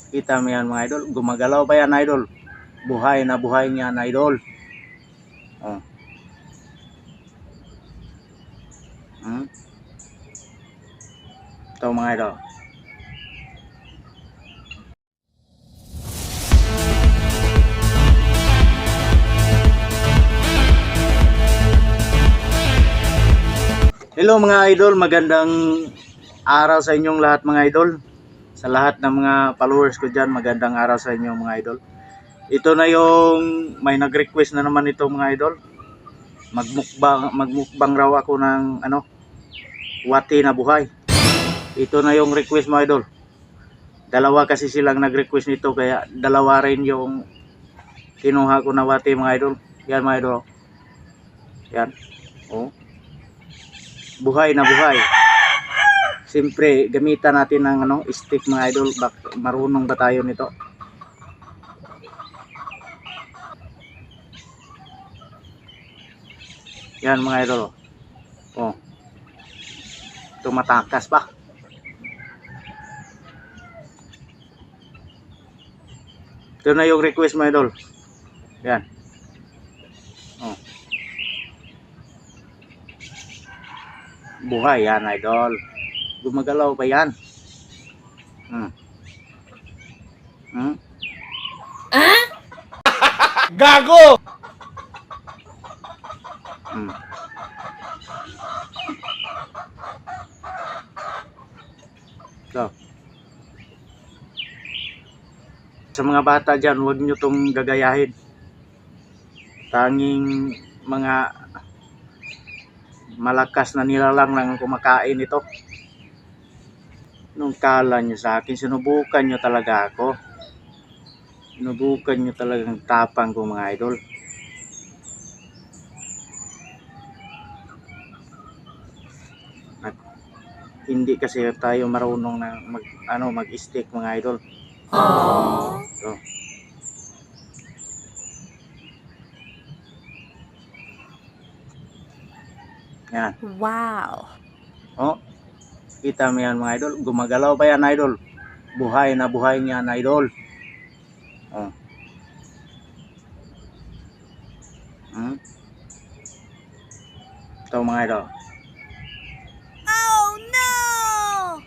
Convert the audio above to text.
Kita mo yan mga idol. Gumagalaw pa yan idol. Buhay na buhay niyan idol. Oh. Ito mga idol. Hello mga idol, magandang araw sa inyong lahat mga idol. Sa lahat ng mga followers ko dyan, magandang araw sa inyo mga idol. Ito na yung may nag-request na naman ito mga idol. Magmukbang raw ako ng wati na buhay. Ito na yung request mga idol. Dalawa kasi silang nag-request nito, kaya dalawa rin yung kinuha ko na wati mga idol. Yan mga idol. Yan. Oh. Buhay na buhay. Siyempre, gamitan natin ng stick mga idol. Marunong ba tayo nito? Yan mga idol. Oh. Tumatakas pa. Ito na yung request mga idol. Yan. Oh. Buhay yan idol. Gumagalaw pa yan. Ah? Gago! So, sa mga bata dyan, huwag nyo itong gagayahin. Tanging mga malakas na nilalang lang kumakain ito. Nung kala nyo sa akin, sinubukan nyo talaga ako. Sinubukan nyo talagang tapang ko mga idol. At hindi kasi tayo marunong na mag-stick mga idol. So, yan. Wow. Oh, kita mo yan mga idol. Gumagalaw pa yan idol. Buhay na buhay niyan idol. Oh. Ito mga idol. Oh no!